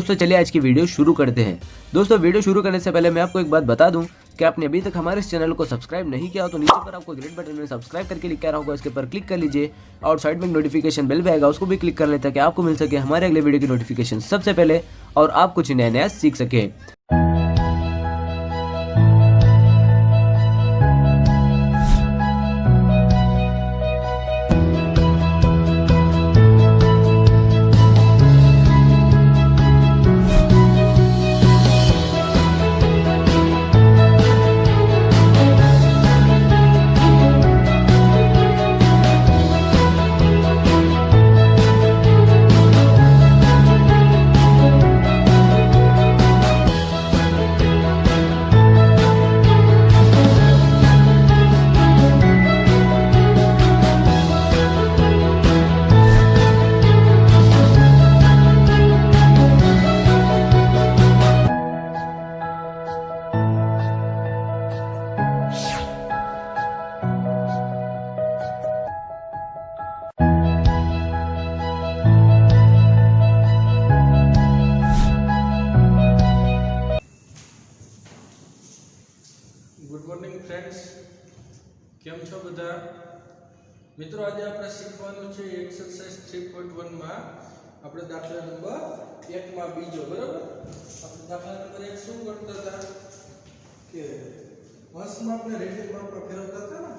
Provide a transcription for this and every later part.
दोस्तों चलिए आज की वीडियो शुरू करते हैं। दोस्तों वीडियो शुरू करने से पहले मैं आपको एक बात बता दूं कि आपने अभी तक हमारे इस चैनल को सब्सक्राइब नहीं किया हो तो नीचे पर आपको ग्रीन बटन में सब्सक्राइब करके लिखा रहा होगा, इसके ऊपर क्लिक कर लीजिए और साइड में नोटिफिकेशन बेल भी आएगा, उसको भी क्लिक कर लें ताकि आपको मिल सके हमारे अगले वीडियो की नोटिफिकेशन सबसे पहले और आप कुछ नया नया सीख सके। गुड मॉर्निंग फ्रेंड्स, केम छो बधा मित्रों। आज આપણે શીખવાનું છે એક્સરસાઇઝ 3.1 માં આપણે દાખલા નંબર 1 માં બીજો, બરાબર। આપણે દાખલા નંબર 1 શું કરતા હતા કે અંશ માપને રેડિયન માપમાં ફેરવતા હતા ને।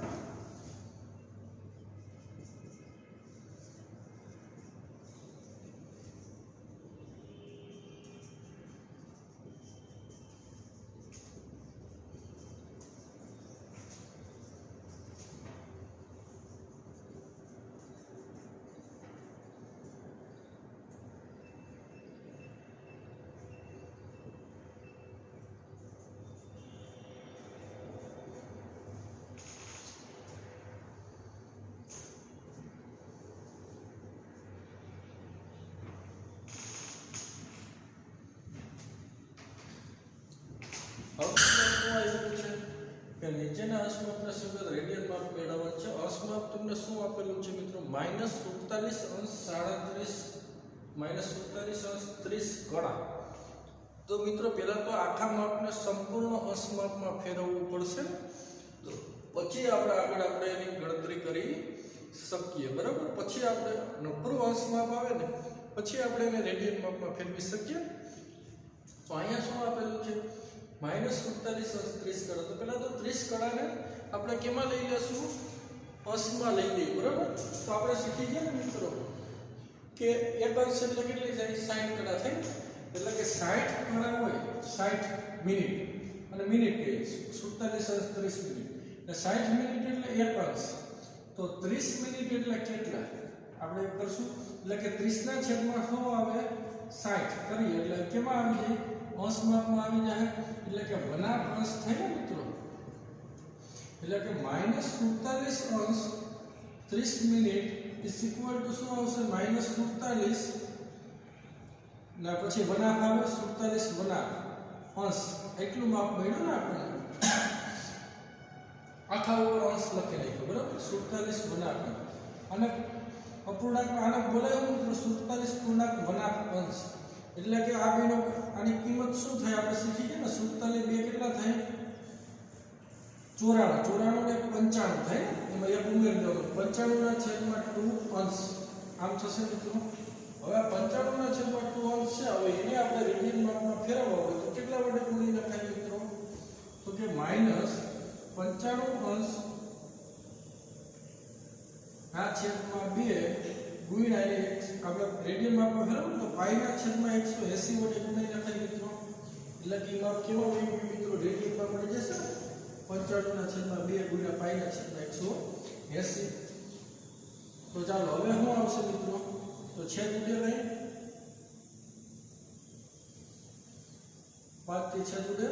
નીચેના અંશમાપના સંગત રેડિયન માપ મેળવવાનું છે। અંશમાપ તમને શું આપેલું છે મિત્રો? -47 અંશ 30 કળા। તો મિત્રો પહેલા તો આખા માપને સંપૂર્ણ અંશમાપમાં ફેરવવું પડશે, તો પછી આપણે એની ગણતરી કરી શકીએ, બરાબર। પછી આપણે નકરું અંશમાપ આવે ને પછી આપણે એને રેડિયન માપમાં ફેરવી શકીએ। તો અહીંયા શું આપેલું છે? -47 અંશ 30 કળા। તો પહેલા તો 30 કળાને આપણે કેમાં લઈ લેશું? અંશમાં લઈ લઈએ, બરાબર। તો આપણે શીખી ગયા ને મિત્રો કે એક અંશ એટલે કેટલી થાય? 60 કળા થાય। એટલે કે 60 કળા હોય 60 મિનિટ, અને મિનિટ કે 47 અંશ 30 મિનિટ એટલે 60 મિનિટ એટલે એક અંશ। તો 30 મિનિટ એટલે કેટલા? આપણે કરશું એટલે કે 30 ના છેદમાં શું આવે? 60 કરીએ એટલે કેમાં આવી જાય? અંશમાપમાં આવી જાય, એટલે કે વનાક અંશ થાય ને મિત્રો। એટલે કે -47 અંશ 30 મિનિટ ઇઝ ઇક્વલ ટુ શું આવશે? -47 ના પછી વનાક આવે 47 વનાક અંશ, એટલું માપ મળ્યું ને આપણને। આખા ઉપર અંશ લખી નાખ્યો, બરાબર। 47 વનાક અને અપૂર્ણાંકમાં આને બોલાય મિત્રો 47 પૂર્ણાંક વનાક અંશ। એટલે કે આ બેનો આની કિંમત શું થાય? આપણે શીખી ગયા ને 47 બે કેટલા થાય? 94 ને 95 થાય। એમાં એક ઉમેરી દેવાનું, 95 ના છેદમાં 2 અંશ આમ થશે મિત્રો। હવે 95 ના છેદમાં 2 અંશ છે, હવે એને આપણે રેડિયન માપમાં ફેરવવા હોય તો કેટલા વડે ગુણી નખાય મિત્રો? તો કે -95 અંશ ના છેદમાં 2 ગુણ્યા આપણે રેડિયન માપમાં ફેરવવું તો પાઈ ના છેદમાં 180 વડે ગુણી નખાય મિત્રો। એટલે કે માપ કેવો હોય મિત્રો? રેડિયન માં મળી જશે 95 ના છેદમાં 2 ગુણ્યા પાઈ ના છેદમાં 180। તો ચાલો હવે શું આવશે મિત્રો? તો છેદ ઉડે નહીં, 5 થી છેદ ઉડે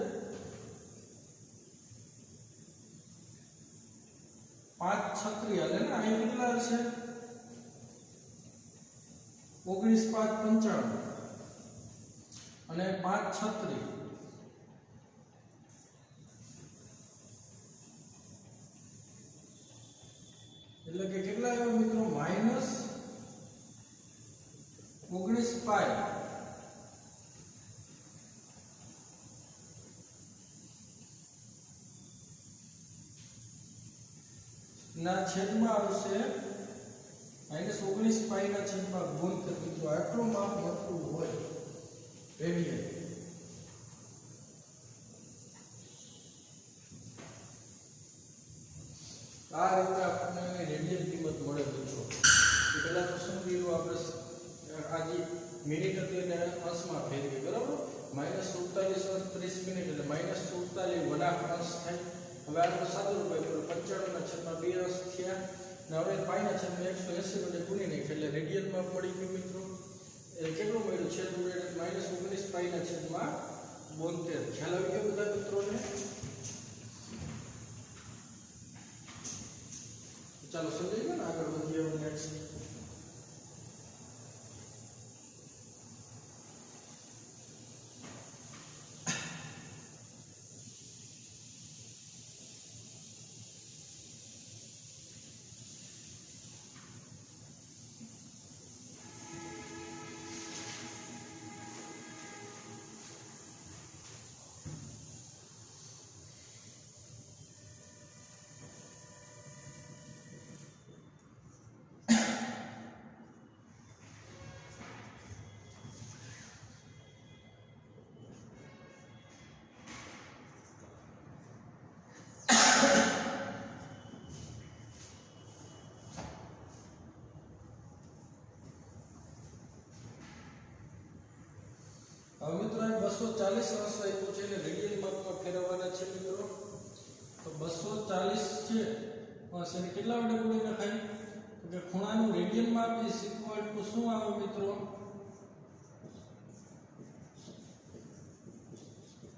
5 36 હાલે ને। અહીં કેટલા હશે? 19 5 95 અને 5 36 એટલે કે કેટલા આવ્યા મિત્રો? -19 પાઈ ના છેદમાં આવશે -19 પાઈના છેદમાં 72 મિત્રો આટલું માપ મળતું હોય રેડિયન। આ રીતે આપણને રેડિયન કિંમત મળે મિત્રો। પહેલા તો શું કર્યું આપણે આજે મિનિટ હતી એને અંશમાં ફેરવી બરાબર -47 અંશ 30 મિનિટ એટલે -47 વળાંક અંશ થાય। હવે આપણે સાદું રૂપિયા 95 ના છેદમાં 2 અંશ થયા ને હવે પાઈના છેદમાં 180 વડે ગુણી નાખ્યા એટલે રેડિયનમાં મળી ગયું મિત્રો। એટલે કેટલું મળ્યું છેદ ઉડે -19 પાઈના છેદમાં 72। ખ્યાલ આવી ગયો બધા મિત્રોને? ચાલો સમજી ગયો ને? આગળ વધીએ નેક્સ્ટ। હવે મિત્રો 240 અંશ આપ્યું છે એટલે રેડિયન માપમાં ફેરવવાના છે મિત્રો। તો 240 છે અંશ એને કેટલા વડે ગુણી નખાય? તો કે ખૂણાનું રેડિયન માપ ઇઝ ઇક્વલ ટુ શું આવે મિત્રો?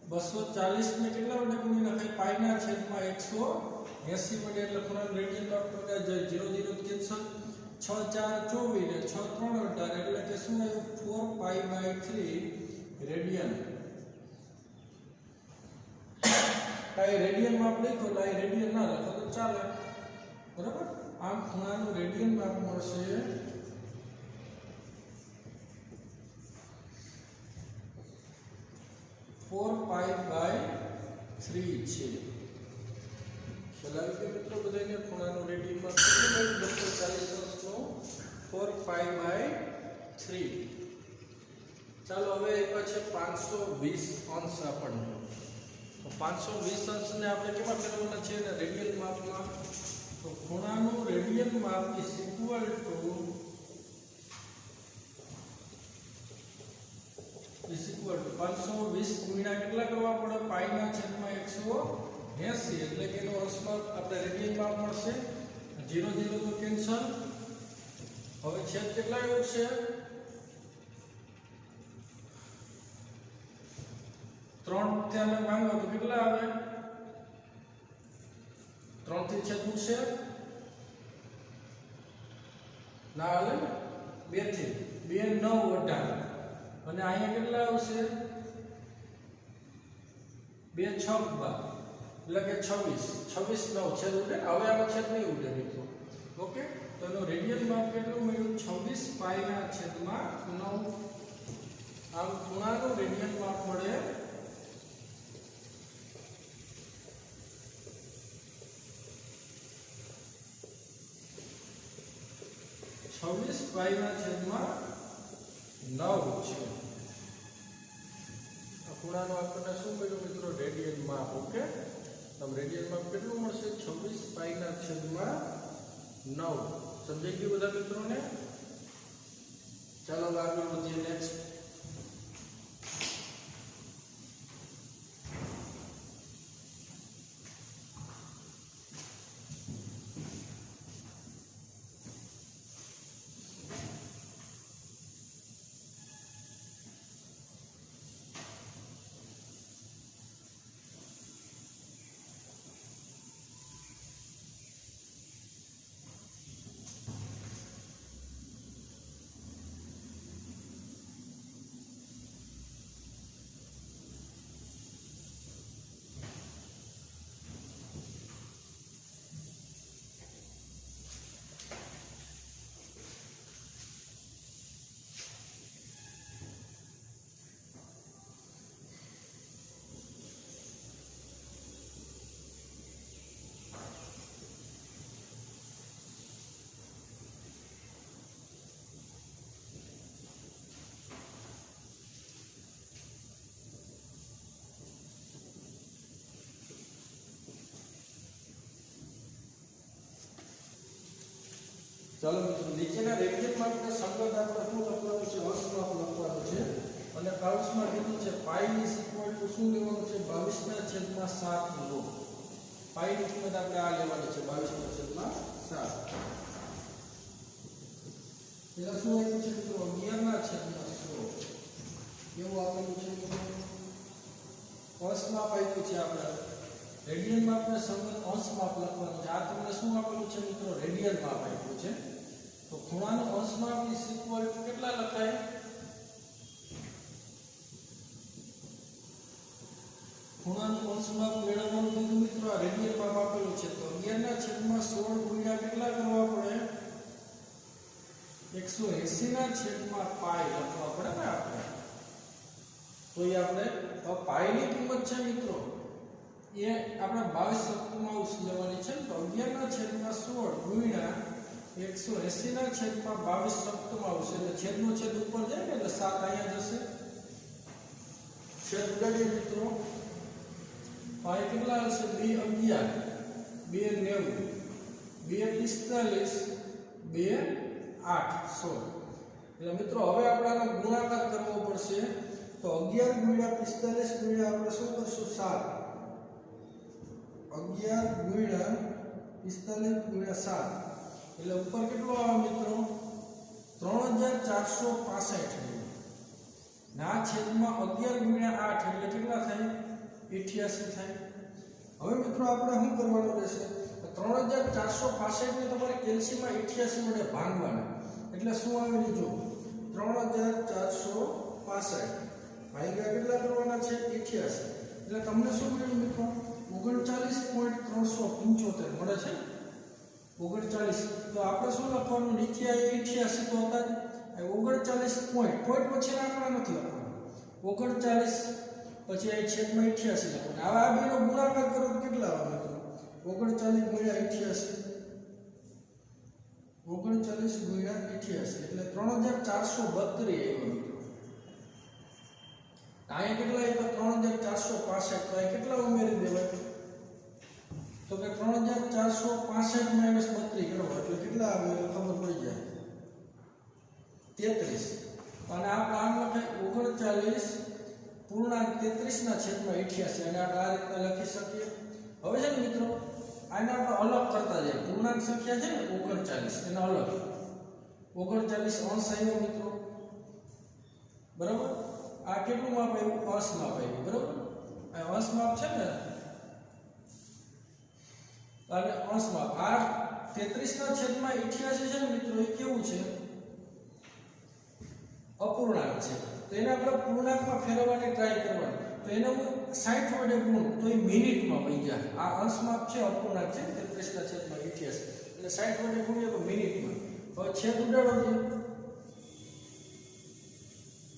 240 ને કેટલા વડે ગુણી નખાય? પાઈના છેદમાં 180 વડે એટલે ખૂણાનું રેડિયન માપ તો 0 0 કેન્સલ 6 4 24 ને 6 3 18 એટલે કે શું આવ્યું 4π/3 રેડિયન। કાઈ રેડિયન માપ લખો તો આ રેડિયન ના લખો તો ચાલે બરાબર। આમ ખૂણાનું રેડિયન માપ મળશે 4π/3 છે। ચલાવી કે મિત્રો બધાને ખૂણાનું રેડિયન માપ કેટલું મળ્યું? 240 અંશનો 4π/3। ચાલો હવે આપ્યા છે 520 અંશ આપણને। તો 520 અંશને આપણે કેમાં ફેરવવાના છે? રેડિયન માપમાં। તો ખૂણાનું રેડિયન માપ ઇઝ ઇક્વલ ટુ 520 ગુણ્યા કેટલા કરવા પડે? પાઈના છેદમાં 180 એટલે કે એનો અંશમાં આપણે રેડિયન માપ મળશે 0 0 તો કેન્સલ। હવે છેદ કેટલા ઉડશે? 3 થી અમે માંગો તો કેટલા આવે? 3 થી છેદ ઉડશે ના હાલે 2 થી 2 9 18 અને અહીંયા કેટલા આવશે? 2 6 12 એટલે કે 26 9 છેદ ઉડે। હવે આમાં છેદ નહીં ઉડે મિત્રો। ઓકે તો એનો રેડિયન માપ કેટલું મળ્યું? 26 પાઈના છેદમાં 9। આમ ખૂણાનું રેડિયન માપ મળે 26 પાઈના છેદમાં 9 છે। આ ખૂણાનું આપણને શું મળ્યું મિત્રો? રેડિયન માપ। ઓકે તો રેડિયન માપ કેટલું મળશે? 26 પાઈના છેદમાં 9। સમજાઈ ગયું બધા મિત્રોને? ચાલો આગળ વધીએ નેક્સ્ટ। ચાલો મિત્રો નીચેના રેડિયન માપને સંગત આપણે શું લખવાનું છે અંશ માપ લખવાનું છે અને કૌંસમાં કીધું છે પાઈ ઇઝ ઇક્વલ ટુ શું લેવાનું છે 22/7 લો પાઈ ની કિંમત આપણે આ લેવાની છે 22/7 પેલા શું આવ્યું છે મિત્રો 11/100 એવું આપેલું છે મિત્રો અંશ માપ આપ્યું છે આપણે રેડિયન માપને સંગત અંશ માપ લખવાનું છે આ તમને શું આપેલું છે મિત્રો રેડિયન માપ આપ્યું છે તો ખૂણાનો અંશ માપ ઇઝ ઇક્વલ ટુ કેટલા લખાય ખૂણાનું અંશ માપ મેળવવાનું કીધું મિત્રો આ રેડિયન માપ આપેલું છે તો 11/16 ગુણ્યા કેટલા કરવા પડે 180/પાઈ લખવા પડે ને આપણે તો એ આપણે પાઈ ની કિંમત છે મિત્રો એ આપણે 22/7 લેવાની છે તો 11/16 ગુણ્યા 180/22 એટલે છેદનો છેદ ઉપર જાય ને એટલે 7 અહીંયા જશે છેદ ઉડાડીએ મિત્રો પાઈ કેટલા હશે 211 290 245 2/8 એટલે મિત્રો હવે આપણે આનો ગુણાકાર કરવો પડશે તો 11 ગુણ્યા 45 ગુણ્યા આપણે શું કરશું 7 11 ગુણ્યા 45 ગુણ્યા 7 એટલે ઉપર કેટલો આવે મિત્રો 3465 ના છેદમાં 11 ગુણ્યા 8 એટલે કેટલા થાય 88 થાય હવે મિત્રો આપણે શું કરવાનું રહેશે 3465 ને તમારે કેલ્સીમાં 88 વડે ભાંગવાના એટલે શું આવે લીજો 3465 ભાગ્યા કેટલા કરવાના છે 88 એટલે તમને શું મળ્યું મિત્રો 39.375 મળે છે 39 તો આપણે શું લખવાનું નીચે આ 88 તો હતા 39 પોઈન્ટ પછી આંકડા નથી લખવાના 39 પછી આ છેદમાં 88 લખવાના હવે આ બેનો ગુણાકાર કરો તો કેટલા આવે મિત્રો 39 ગુણ્યા 88 39 ગુણ્યા 88 એટલે 3432 આવ્યો મિત્રો અહીંયા કેટલા આવ્યા 3465 તો આ કેટલા ઉમેરી દેવાય તો કે 3465 માઈનસ 32 કરો એટલે કેટલા આવે ખબર પડી જાય 33 અને આ આમ લખાય 39.33 ના છેદમાં 88 અને આપણે આ રીતે લખી શકીએ હવે છે ને મિત્રો આને આપણે અલગ કરતા જઈએ પૂર્ણાંક સંખ્યા છે ને 39 એનો અલગ 39 અંશ આવ્યો મિત્રો બરાબર આ કેટલું માપ આવ્યું અંશ માપ આવ્યું બરાબર આ અંશ માપ છે ને અને અંશ માપ આ 33 ના છેદમાં 88 છે ને મિત્રો એ કેવું છે અપૂર્ણાંક છે તો એને આપણે પૂર્ણાંકમાં ફેરવવાની ટ્રાય કરવાની તો એને હું 60 વડે ગુણ તો એ મિનિટમાં વહી જાય આ અંશ માપ છે અપૂર્ણાંક છે 33 ના છેદમાં 88 એટલે 60 વડે ગુણીએ તો મિનિટમાં હવે છેદ ઉડાડો છે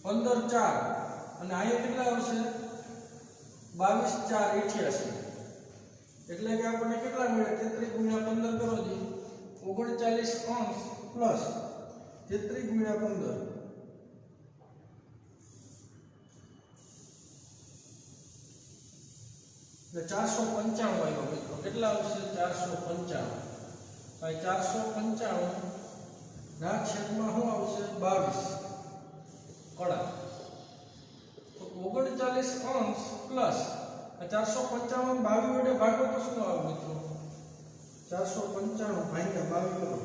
15 4 અને અહીંયા કેટલા આવશે 22 4 88 એટલે કે આપણને કેટલા મળે 33 ગુણ્યા 15 કરો જી 39 અંશ પ્લસ 33 ગુણ્યા 15 એટલે 495 આવ્યો મિત્રો કેટલા આવશે 495 આ 495 ના છેદમાં શું આવશે 22 કડા તો 39 અંશ પ્લસ 495 22 વડે ભાગો તો શું આવે મિત્રો 495 ભાગ્યા 22 કરો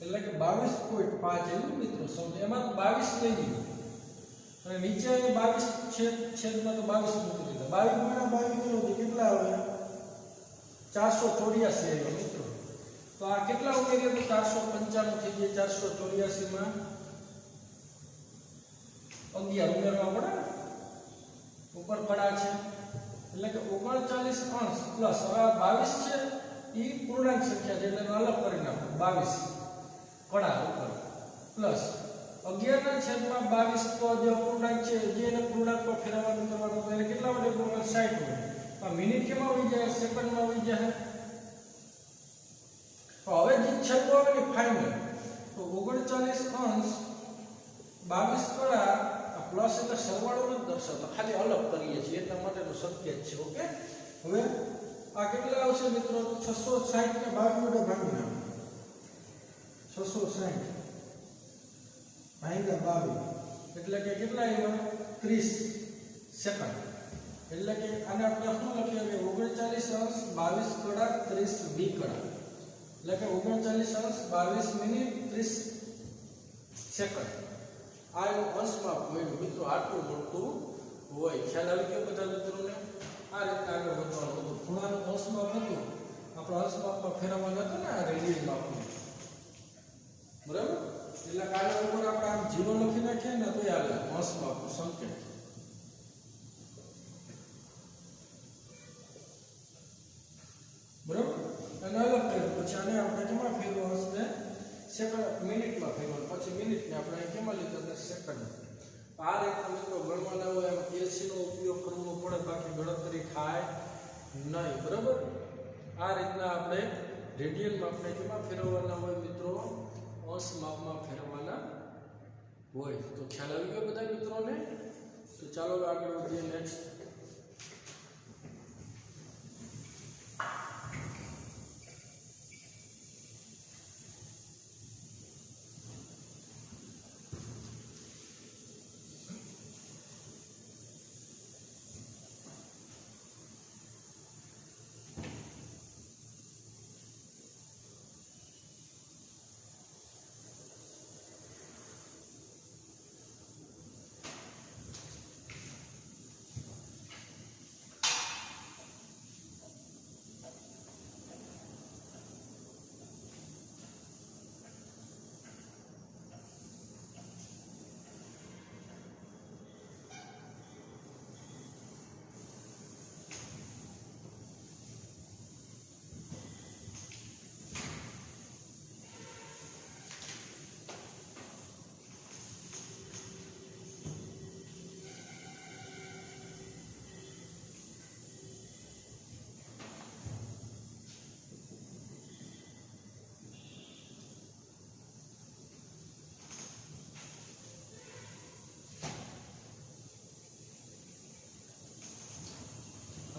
એટલે કે 22.5 એવું મિત્રો સમજો એમાં 22 લઈ લીધું અને નીચે 22 છેદમાં તો 22 મૂકી દીધા 22 ગુણ્યા 22 કરો તો કેટલા આવે 484 આવ્યો મિત્રો તો આ કેટલા ઉમેરીએ તો 495 થઈ જાય 484 માં 11 ઉમેરવા પડે ઉપર કડા છે એટલે કે 39 અંશ પ્લસ હવે 22 છે એ પૂર્ણાંક સંખ્યા છે એટલે અલગ કરી નાખો 22 કડા ઉપર પ્લસ 11 ના છેદમાં 22 તો જે અપૂર્ણાંક છે જે એને પૂર્ણાંકમાં ફેરવવાનું કરવાનું એટલે કેટલા વડે ગુણો 60 વડે આ મિનિટ કેમાં આવી જાય સેકન્ડમાં આવી જાય તો હવે જે છેદ આવે ને ફાઇનલ તો 39 અંશ 22 કડા પ્લસ એટલે સરવાળો નથી દર્શાવતો ખાલી અલગ કરીએ છીએ એટલા માટેનું સંકેત છે ઓકે હવે આ કેટલા આવશે મિત્રો? 660 ને 22 વડે ભાગી નાખો. 660 ભાગ્યા 22 એટલે કે કેટલા આવ્યા? 30 સેકન્ડ. એટલે કે આને આપણે શું લખીએ કે 39 અંશ 22 કડા 30 વી કડા, એટલે કે 39 અંશ 22 મિનિટ 30 સેકન્ડ. આ એનું અંશમાં મળ્યું મિત્રો. આટલું મળતું હોય. ખ્યાલ આવી ગયો બધા મિત્રોને? આ રીતના આગળ વધવાનું હતું. ખૂણાનું અંશમાં હતું, આપણે અંશમાપમાં ફેરવવાનું હતું ને આ રેડિયન માપનું, બરાબર? એટલે કાના ઉપર આપણે આમ 0 લખી નાખીએ ને તો આવે અંશમાપનું સંકેત, બરાબર? અને અલગ કર્યું પછી આને આપણે કેમાં ફેરવો? અંશને સેકન્ડ મિનિટમાં ફેરવવાનું. પછી મિનિટને આપણે કેમાં લીધા? સેકન્ડ. આ રીતના મિત્રો ગણવાના હોય એમાં એસી નો ઉપયોગ કરવો પડે, બાકી ગણતરી થાય નહીં, બરાબર? આ રીતના આપણે રેડિયન માપને કેમાં ફેરવવાના હોય મિત્રો? અંશ માપમાં ફેરવવાના હોય. તો ખ્યાલ આવી ગયો બધા મિત્રોને? તો ચાલો આગળ વધીએ. નેક્સ્ટ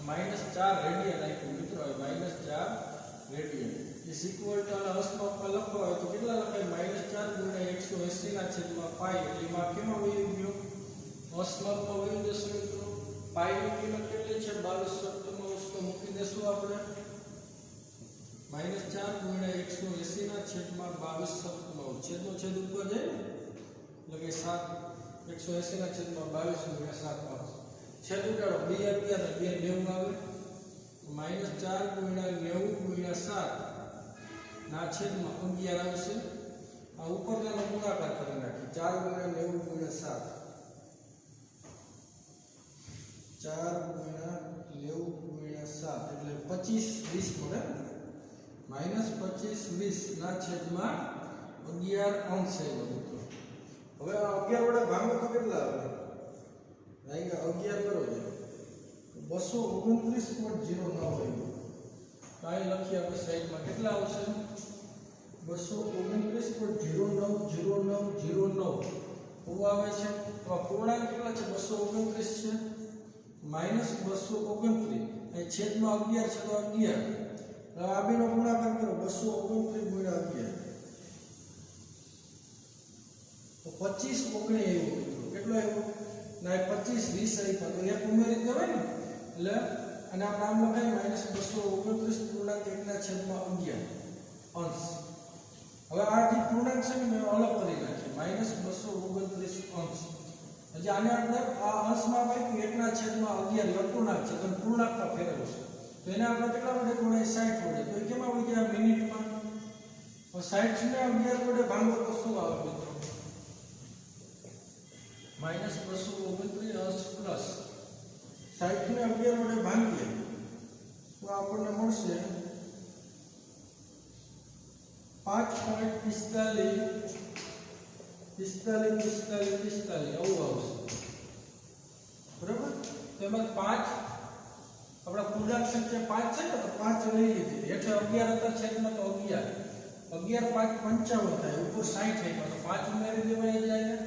-4 રેડિયન આપ્યું મિત્રો. -4 રેડિયન ઇઝ ઇક્વલ ટુ આના અંશમાં લખવા હોય તો કેટલા લખાય? -4 ગુણ્યા 180 ના છેદમાં પાઈ. એટલે એમાં કેમાં વહી ગયો? અંશમાં વહી જશે મિત્રો. પાઈની કિંમત કેટલી છે? 22 તો મૂકી દેશું આપણે. -4 ગુણ્યા 180 ના છેદમાં 22 છેદનો છેદ ઉપર જાય એટલે કે 7 180 ના છેદમાં 22 ગુણ્યા 7 આવશે. છેદ ઉડાડો 2 11 2 90 આવે. -4 ગુણ્યા 90 ગુણ્યા 7 ના છેદમાં 11 આવશે. આ ઉપરનો ગુણાકાર કરી નાખી. 4 ગુણ્યા 90 ગુણ્યા 7 4 ગુણ્યા 90 ગુણ્યા 7 એટલે 25 20 મળે. -25 20 ના છેદમાં 11 અંશ છે મિત્રો. હવે આ 11 વડે ભાગો તો કેટલા આવે? અહીં 11 કરો છે 229.09 હોય. કાઈ લખીએ આપણે સાઈડમાં કેટલા આવશે? 229.090909 આવે છે. તો પૂર્ણાંક કેટલા છે? 229 છે. -229 અહીં છેદમાં 11 છે તો 11. આ બેનો ગુણાકાર કરો 229 ગુણ્યા 11 તો 25 19 આવ્યો. કેટલો આવ્યો? ના 25 20 આપ્યા તો એક ઉમેરી દેવાય ને. એટલે અને આ નામ લખાય -229 પૂર્ણાંક 1 ના છેદમાં 11 અંશ. હવે આ જે પૂર્ણાંક છે ને મેં અલગ કરી નાખી. -229 અંશ. એટલે આને આપણે આ અંશમાં આપ્યું 1 ના છેદમાં 11 અપૂર્ણાંક છે તો પૂર્ણાંકમાં ફેરવવું છે. તો એને આપણે કેટલા વડે ગુણાય? 60 વડે. તો એ કેમાં હોય ગયા? મિનિટમાં. તો 60 ને 11 વડે ભાગો તો શું આવે મિત્રો? -229 અંશ પ્લસ 60 ને 11 વડે ભાગીએ તો આપણને મળશે 5.45 આવું આવશે, બરાબર? તેમાં 5 આપણા પૂર્ણાંક સંખ્યા 5 છે ને તો 5 લઈ લીધી. એટલે 11 હતા છેદમાં તો 11 11 5 55 થાય. ઉપર 60 થાય તો 5 ઉમેરી દેવાય જાય.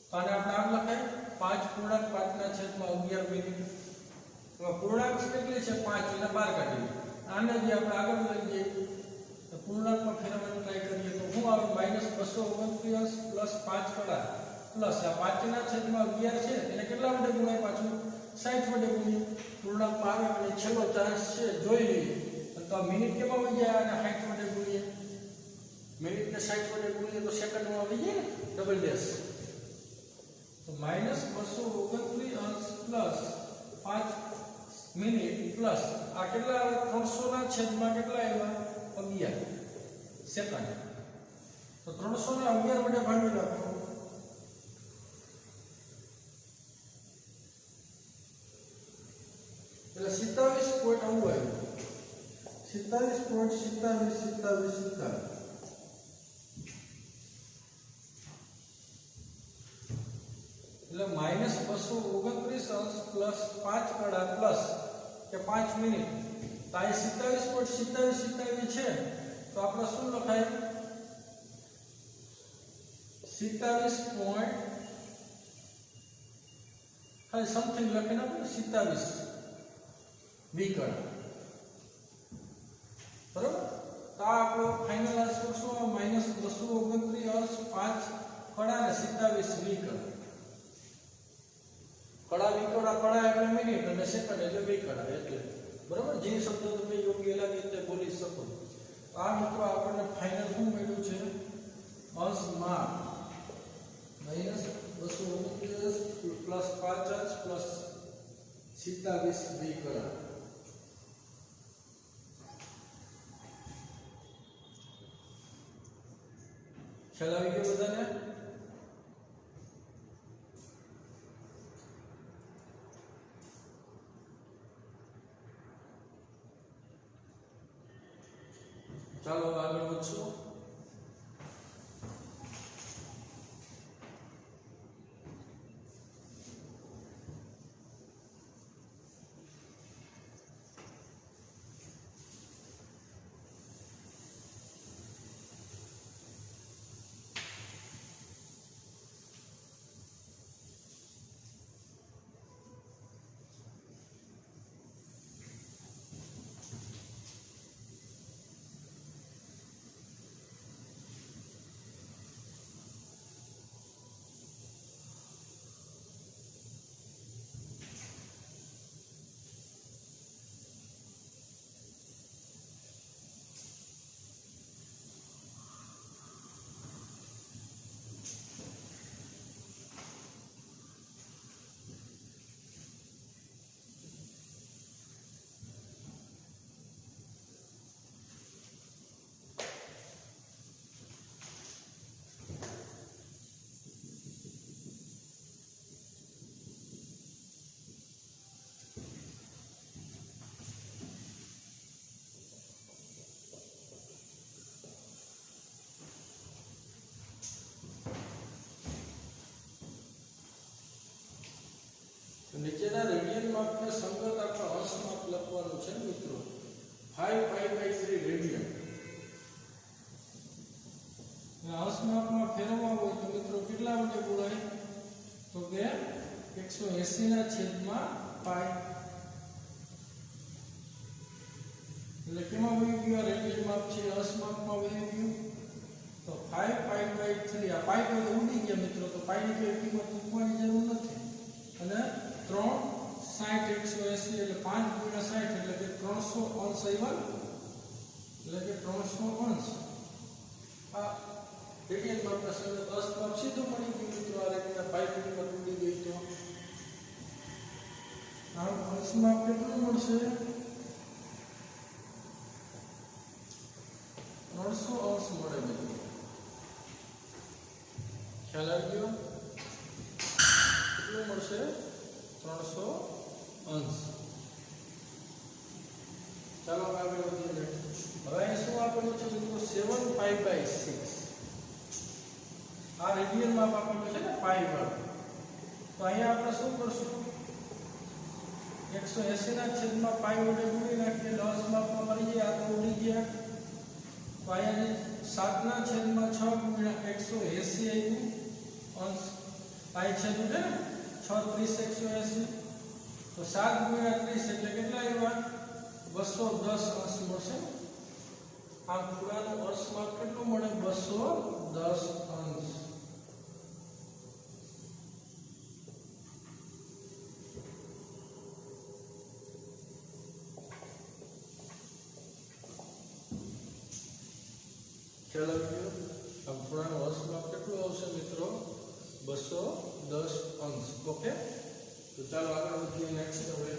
તો આને આપણે આમ લખાય 5 પૂર્ણાંક 5 ના છેદમાં 11 મિનિટ. તો पूर्णांक કેટલી છે 5 એટલે 12 કાઢીએ આને જે આપણે આગળ લઈ જઈએ તો પૂર્ણાંકમાં ફેરવવાની ટ્રાય કરીએ તો શું આવે -229 પ્લસ 5 કડા પ્લસ આ 5 ના છેદમાં 11 છે એટલે કેટલા વડે ગુણાય પાછું 60 વડે ગુણીએ પૂર્ણાંકમાં આવે એટલે છેલ્લો ચાન્સ છે જોઈ લઈએ તો મિનિટ કેમાં આવી જાય અને 60 વડે ગુણીએ મિનિટને 60 વડે ગુણીએ તો સેકન્ડમાં આવી જાય ને ડબલ ડેશ તો -229 પ્લસ 5 મિનિટ પ્લસ આ કેટલા આવે 300 ના છેદમાં કેટલા આવ્યા 11 સેકન્ડ તો 300 ને 11 વડે ભાગી નાખો એટલે 27 પોઈન્ટ આવું આવ્યું 27.27 એટલે -229 પ્લસ 5 કડા પ્લસ કે 5 મિનિટ તો આ 27.27 છે તો આપણે શું લખાય 27 પોઈન્ટ ખાલી સમથિંગ લખીને આપણે 27 વિકળ બરાબર તો આ આપણો ફાઇનલ આન્સર શું -229 5 કડા ને 27 વિકળ કડા વિકળા કડા એટલે મિનિટ અને સેકન્ડ એટલે વિકળા એટલે બરાબર જે શબ્દ તમે યોગ્ય લાગે તે બોલી શકો આ મિત્રો આપણને ફાઇનલ શું મળ્યું છે અંશમાં -229 પ્લસ 5 અંશ પ્લસ 27 વિકળા ખ્યાલ આવી ગયો બધાને ચાલો આગળ વધશું નીચેના રેડિયન માપને સંગત આપણે અંશ માપ લખવાનું છે મિત્રો 5 રેડિયન અંશ માપમાં ફેરવવા હોય તો મિત્રો કેટલા વડે ગુણાય તો કે 180 ના છેદમાં પાઈ એટલે કેમાં વહી ગયું રેડિયન માપ છે અંશ માપમાં વહી ગયું તો 5 આ પાઈ તો ઉડી ગયા મિત્રો તો પાઈની કોઈ કિંમત મૂકવાની જરૂર નથી અને 3 60 180 એટલે 5 ગુણ્યા 60 એટલે કે 300 અંશ આવ્યા એટલે કે 300 અંશ આ રેડિયન માપના સંગત અંશ માપ સીધું મળી ગયું મિત્રો આ રીતે પાઈ કિંમત ઉડી ગઈ તો આમ અંશ માપ કેટલું મળશે 300 અંશ મળે મિત્રો ખ્યાલ આવી ગયો કેટલું મળશે 300 અંશ ચાલો આગળ વધીએ હવે શું આપેલું છે મિત્રો 7π/6 આ રેડિયન માપ આપેલું છે ને પાઈ વાળું તો અહીંયા આપણે શું કરશું 180 ના છેદમાં પાઈ વડે ગુણી નાખીએ 10 માપમાં મળી જાય આ તો ઉડી ગયા તો અહીંયા 7 ના છેદમાં 6 ગુણ્યા 180 આવ્યું અંશ પાઈ છેદ છે ને 6 30 180 તો 7 ગુણ્યા 30 એટલે કેટલા આવ્યા 210 અંશ મળશે આ ખૂણાનું અંશ માપ કેટલું મળે 210 અંશ ખ્યાલ આવ્યો આ ખૂણાનું અંશ માપ કેટલું આવશે મિત્રો 210 અંશ ઓકે તો ચાલો આગળ વધીએ નેક્સ્ટ હવે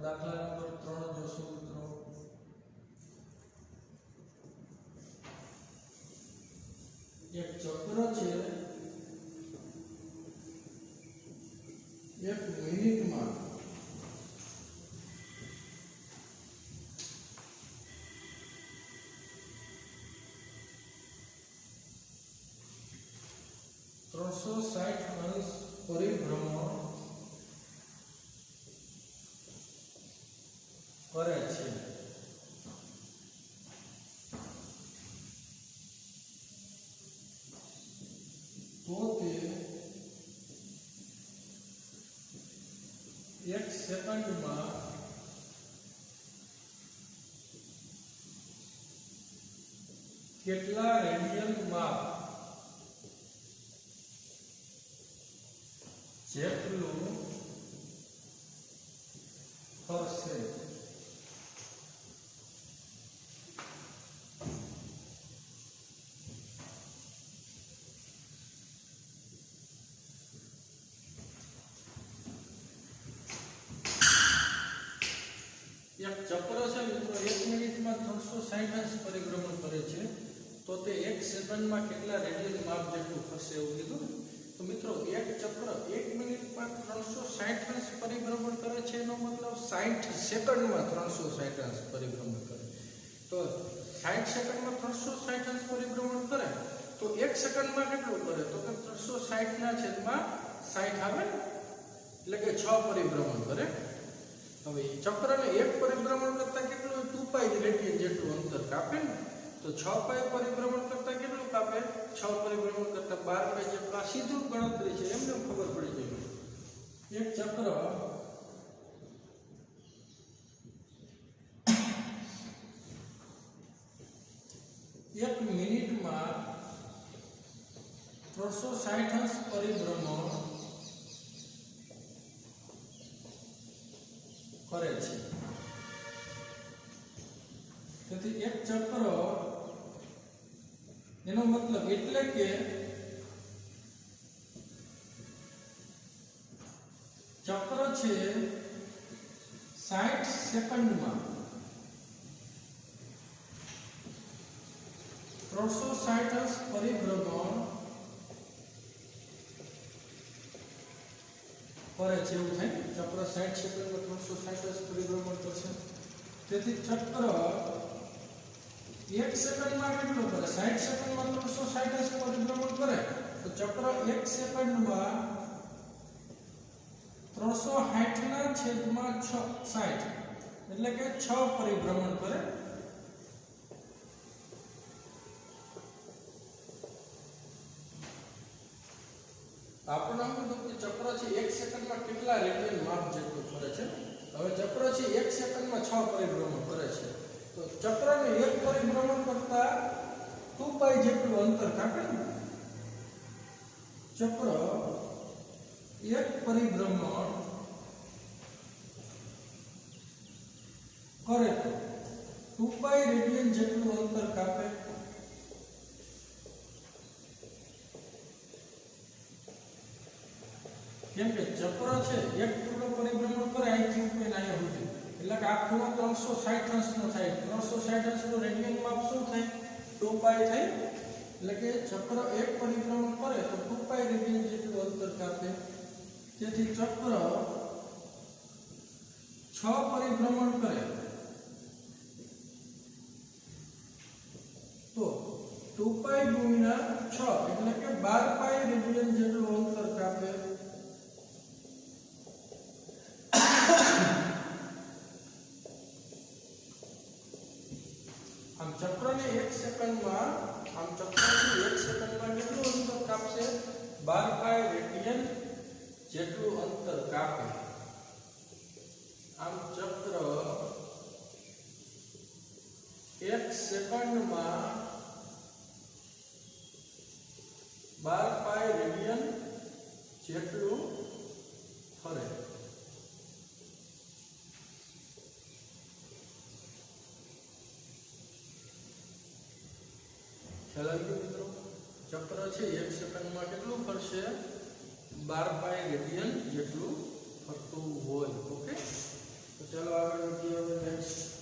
દાખલા નંબર 3 જોશું મિત્રો એક ચક્ર છે 1 મિનિટમાં 360 અંશ પરિભ્રમણ કરે છે તો તે 1 સેકન્ડમાં કેટલા રેડિયન માપ જેટલું ફરશે એક ચક્ર છે મિત્રો 1 મિનિટમાં 360 અંશ પરિભ્રમણ કરે છે તો તે 1 સેકન્ડમાં કેટલા રેડિયન માપ જેટલું ફરશે એવું કીધું ને તો મિત્રો એક ચક્ર 1 મિનિટમાં 360 અંશ પરિભ્રમણ કરે છે એનો મતલબ 60 સેકન્ડમાં 360 અંશ પરિભ્રમણ કરે તો 60 સેકન્ડમાં 360 અંશ પરિભ્રમણ કરે તો 1 સેકન્ડમાં કેટલું કરે તો કે 360 ના છેદમાં 60 આવે એટલે કે 6 પરિભ્રમણ કરે હવે ચક્રને એક પરિભ્રમણ કરતા કેટલું 2π રેડિયન જેટલું અંતર કાપે ને તો 6π પરિભ્રમણ કરતા કેટલું કાપે 6 પરિભ્રમણ કરતા 12π જેટલું આ સીધું ગણતરી છે એમને ખબર પડી જાય એક ચક્ર 1 મિનિટમાં 360 અંશ પરિભ્રમણ કરે છે તેથી એક ચક્ર એનો મતલબ એટલે કે ચક્ર છે 60 સેકન્ડમાં 360 અંશ પરિભ્રમણ કરે છે એવું થાય ચક્ર 60 સેકન્ડમાં 360 અંશ પરિભ્રમણ કરશે તેથી ચક્ર 1 સેકન્ડમાં કેટલું કરે 60 સેકન્ડમાં 360 અંશ પરિભ્રમણ કરે તો ચક્ર 1 સેકન્ડમાં 360 ના છેદમાં 60 એટલે કે 6 પરિભ્રમણ કરે આપણને કીધું કે ચક્ર છે 1 સેકન્ડમાં કેટલા રેડિયન માપ જેટલું ફરે છે હવે ચક્ર છે 1 સેકન્ડમાં 6 પરિભ્રમણ કરે છે તો ચક્રને એક પરિભ્રમણ કરતા 2π જેટલું અંતર કાપે ને ચક્ર એક પરિભ્રમણ કરે તો 2 પાઈ રેડિયન જેટલું અંતર કાપે કેમ કે ચક્ર છે એક પૂર્ણ પરિભ્રમણ કરે અહીંથી ઉપર અહીંયા સુધી એટલે કે આ ખૂણો 360 અંશનો થાય 360 અંશનો રેડિયન માપ શું થાય 2 પાઈ થાય એટલે કે ચક્ર એક પરિભ્રમણ કરે તો 2 પાઈ રેડિયન જેટલું અંતર કાપે તેથી ચક્ર 6 પરિભ્રમણ કરે તો 2 પાઈ ગુણ્યા 6 એટલે કે 12 પાઈ રેડિયન જેટલું અંતર કાપે આમ ચક્રને 1 સેકન્ડમાં આમ ચક્રથી 1 સેકન્ડમાં કેટલું અંતર કાપશે 12 પાઈ રેડિયન જેટલું અંતર કાપે આમ ચક્ર 1 સેકન્ડમાં 12 પાઈ રેડિયન જેટલું ફરે ખ્યાલ આવી ગયો મિત્રો ચક્ર છે 1 સેકન્ડમાં કેટલું ફરશે 12 પાઈ રેડિયન જેટલું ફરતું હોય ઓકે તો ચાલો આગળ વધીએ હવે નેક્સ્ટ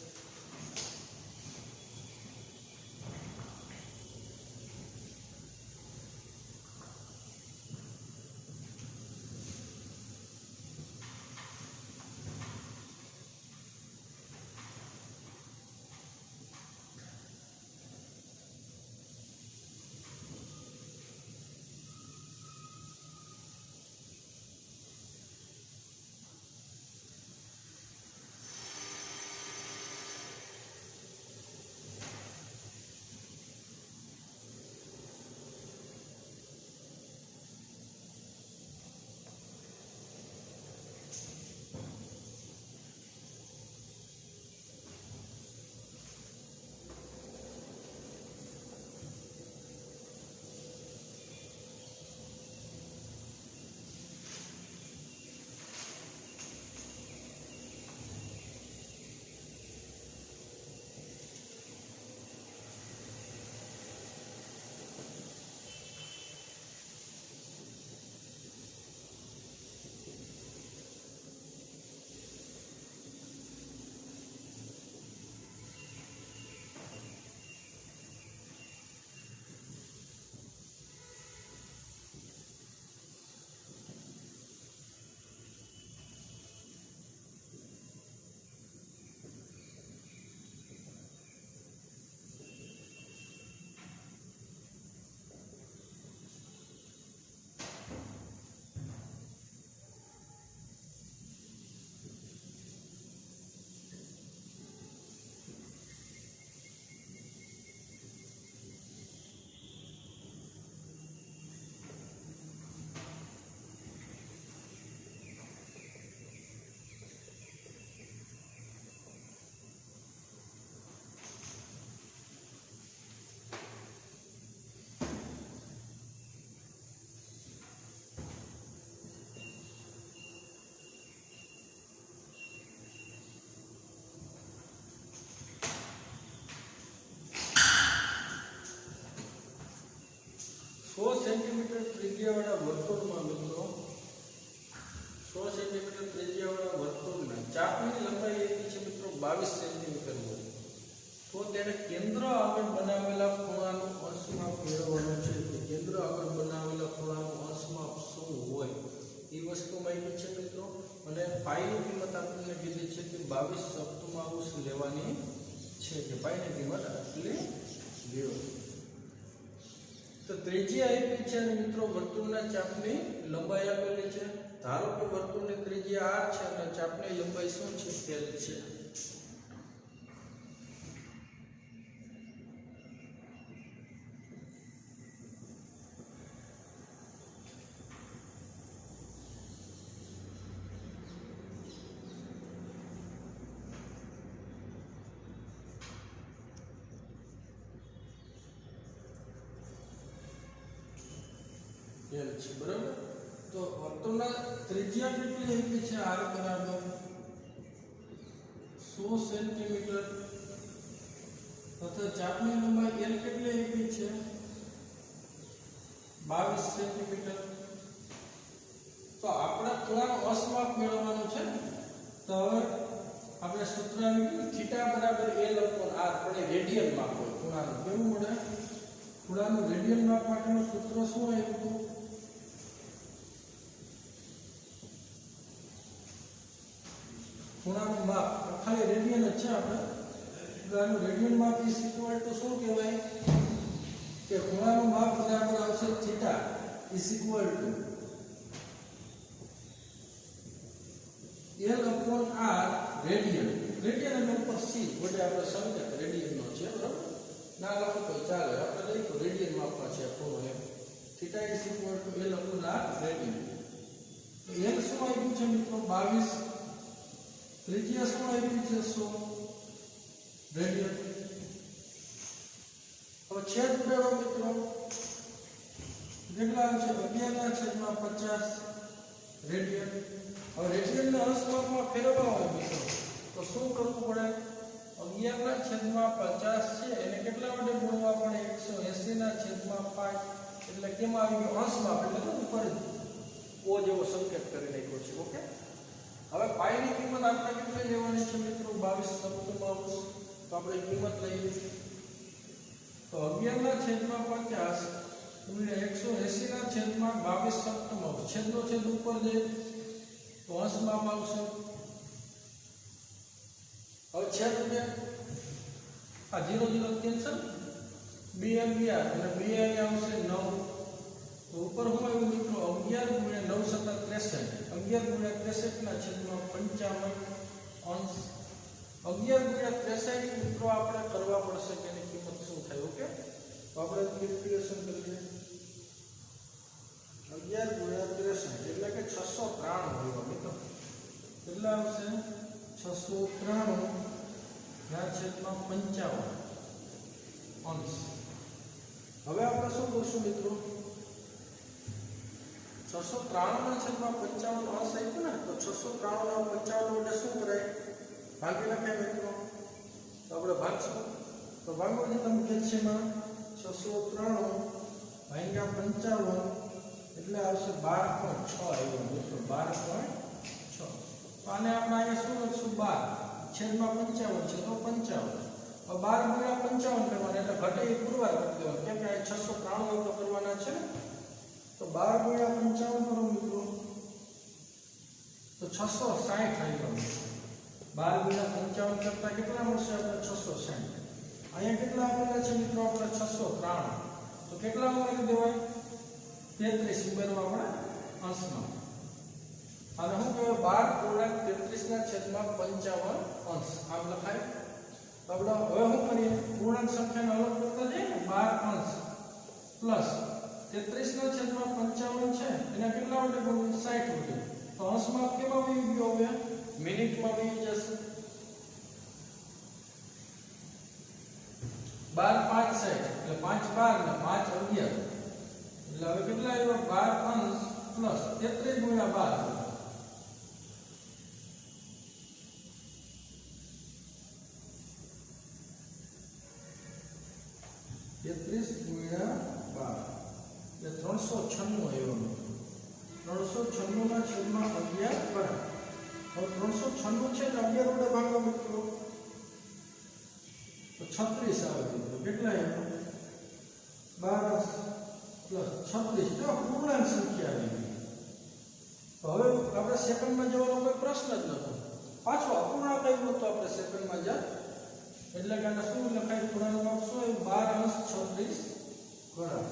સેન્ટીમીટર ત્રિજ્યાવાળા વર્તુળમાં મિત્રો 100 સેન્ટીમીટર ત્રિજ્યાવાળા વર્તુળના ચાપની લંબાઈ એટલી છે મિત્રો 22 સેન્ટીમીટર હોય તો તેને કેન્દ્ર આગળ બનાવેલા ખૂણાનું અંશ માપ મેળવવાનું છે તો કેન્દ્ર આગળ બનાવેલા ખૂણાનું અંશ માપ શું હોય એ વસ્તુ માહિતી છે મિત્રો અને પાઈની કિંમત આપણને કીધી છે કે 22 સપ્તમાંશ લેવાની છે કે પાઈની કિંમત આટલી લેવાની તો ત્રિજ્યા આપી છે અને મિત્રો વર્તુળના ચાપની લંબાઈ આપેલી છે ધારો કે વર્તુળની ત્રિજ્યા r છે અને ચાપની લંબાઈ શું છે l છે l છે બરાબર તો વર્તુળના ત્રિજ્યા કેટલી આપી છે r બરાબર 100 સેન્ટીમીટર તો ચાપની લંબાઈ L કેટલી આપી છે 22 સેન્ટીમીટર. તો આપણે ખૂણાનો અસમાપ મેળવવાનો છે. તો હવે આપણે સૂત્ર આવી ગયું થીટા બરાબર L/r, પણ રેડિયન માપ હોય ખૂણાનું. કેવું મળે? ખૂણાનું રેડિયન માપ માટેનું સૂત્ર શું આવ્યું? ખૂણાનું માપ ખાલી રેડિયન જ છે આપણે. ખૂણાનું રેડિયન માપ ઇઝ ઇક્વલ ટુ શું કહેવાય કે ખૂણાનું માપ બરાબર આવશે theta is equal to L/r radian. Radian એટલે ઉપર c વડે આપણે સંકેત રેડિયનનો છે, બરાબર? ના લખો તો ચાલે, આપણે લખો રેડિયન માપમાં છે ખૂણો એમ. Theta is equal to L/r radian. તો L શું આવ્યું છે મિત્રો 22, ત્રિજ્યા શું આવ્યું છે 100 રેડિયન. હવે છેદ ઉડાડો મિત્રો, કેટલા આવશે 11/50 રેડિયન. હવે રેડિયનને અંશમાં ફેરવવા હોય મિત્રો તો શું કરવું પડે? 11/50 છે એને કેટલા વડે ગુણવા પડે? 180/5. એટલે કેમ આવી ગયો? અંશમાં, એટલે ઉપર ઓ જેવો સંકેત કરી નાખ્યો છે. ઓકે, હવે પાઈ ની કિંમત આપણે કેટલી લેવાની છે મિત્રો? 22 સપ્તમાંશ. તો આપણે કિંમત લઈએ તો 11/50 ગુણ્યા 180/22 સપ્તમાંશ. છેદનો છેદ ઉપર જાય તો અંશમાં આવશે. હવે છેદ બે આ 0 0 કેન્સલ, 2 11 અને 2 અહીંયા આવશે 9. તો ઉપર શું આવ્યું મિત્રો? 11 ગુણ્યા 9 સત્તા 63. 11 ગુણ્યા 63 ના છેદમાં 55 અંશ. 11 ગુણ્યા 63 મિત્રો આપણે કરવા પડશે કે એની કિંમત શું થાય. ઓકે, તો આપણે કેલ્ક્યુલેશન કરીએ. 11 ગુણ્યા 63 એટલે કે 693 મિત્રો. કેટલા આવશે? 693 ના છેદમાં 55 અંશ. હવે આપણે શું કરશું મિત્રો? 693 ના છેદમાં 55 અંશ આપ્યું ને, તો 693 ના 55 વડે શું કરાય? ભાગી લખાય મિત્રો. તો આપણે ભાગશું. તો ભાગો જે તમે કેલ્શિયમમાં 693 ભાગ્યા 55 એટલે આવશે 12.6 આવ્યો મિત્રો. 12.6. આને આપણે અહીંયા શું લખશું? 12 છેદમાં 55 છે તો 55. હવે 12 ગુણ્યા 55 કરવાના એટલે ઘટે એ પુરવાર કરી દેવાનું, કેમ કે આ 693 તો કરવાના છે ને. તો 12 ગુણ્યા 55 કરો મિત્રો તો 660 આવ્યો. 12 ગુણ્યા 55 કરતા કેટલા મળશે આપણે? 660. અહીંયા કેટલા આપેલા છે મિત્રો? આપણે 693. તો કેટલા ઉમેરી દેવાય? 33 ઉમેરવા પડે અંશમાં. અને શું કહેવાય? 12/33/55 અંશ આમ લખાય. આપણે હવે શું કરીએ? પૂર્ણાંક સંખ્યાને અલગ કરતા જઈએ ને. 12 અંશ પ્લસ 33/55 છે એના કેટલા વડે ગુણવું? 60 વડે. તો અંશમાં કેમાં આવી ગયો? હવે મિનિટમાં આવી જશે. 12 5 60 એટલે 5 12 ને 5 11 એટલે હવે કેટલા આવ્યો? 12 અંશ પ્લસ 33 ગુણ્યા 12 33 ગુણ્યા 12 એટલે 396 આવ્યો. 396 ના છેદમાં 11 બરાબર. હવે 396 છે ને 11 વડે ભાગો મિત્રો તો 36 આવે મિત્રો. કેટલા આવ્યો? 12 પ્લસ 36. તો પૂર્ણાંક સંખ્યા આવી ગઈ. તો હવે આપણે સેકન્ડમાં જવાનો કોઈ પ્રશ્ન જ નતો. પાછો અપૂર્ણાંક આવ્યો તો આપણે સેકન્ડમાં જા. એટલે કે આને શું લખાય? ખૂણાનું માપ શું આવ્યું? 12 અંશ 36 બરાબર.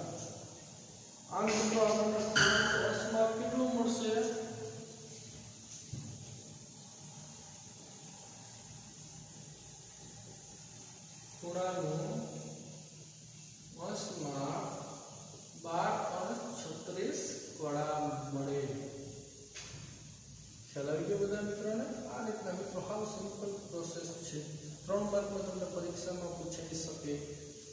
આ મિત્રો આપણને ખૂણાનું અંશમાં કેટલું મળશે? ખૂણાનું અંશમાં 12 અંશ 36 કળા મળે. ખ્યાલ આવી ગયો બધા મિત્રોને? આ રીતના મિત્રો હાવ સિમ્પલ પ્રોસેસ છે. 3 માર્કમાં તમને પરીક્ષામાં પૂછાઈ શકે.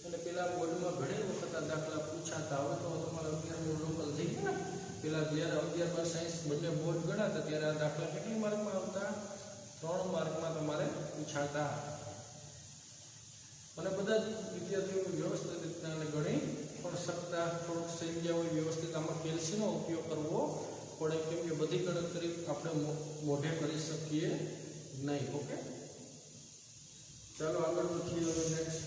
અને પેલા બોર્ડમાં ઘણી વખત આ દાખલા પૂછાતા. હવે તો તમારે 11મું લોકલ થઈ ગયું ને. પેલા જ્યારે 11 બાર સાયન્સ બંને બોર્ડ ગણાતા ત્યારે આ દાખલા કેટલી માર્કમાં આવતા? 3 માર્કમાં તમારે પૂછાતા. અને બધા જ વિદ્યાર્થીઓ વ્યવસ્થિત રીતના અને ગણી પણ શકતા થોડુંક સંખ્યા હોય વ્યવસ્થિત આમાં કેલ્સીનો ઉપયોગ કરવો પડે, કેમ કે બધી ગણતરી આપણે મોઢે કરી શકીએ નહીં. ઓકે, ચાલો આગળ વધીએ. હવે નેક્સ્ટ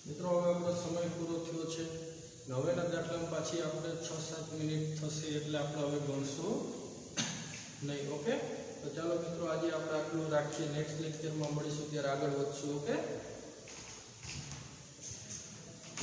મિત્રો હવે આપણો સમય પૂરો થયો છે. હવેના દાખલામાં પાછી આપણે 6-7 મિનિટ થશે એટલે આપણે હવે ગણશું નહીં. ઓકે, તો ચાલો મિત્રો આજે આપણે આટલું રાખીએ. નેક્સ્ટ લેક્ચરમાં મળીશું ત્યારે આગળ વધશું. ઓકે.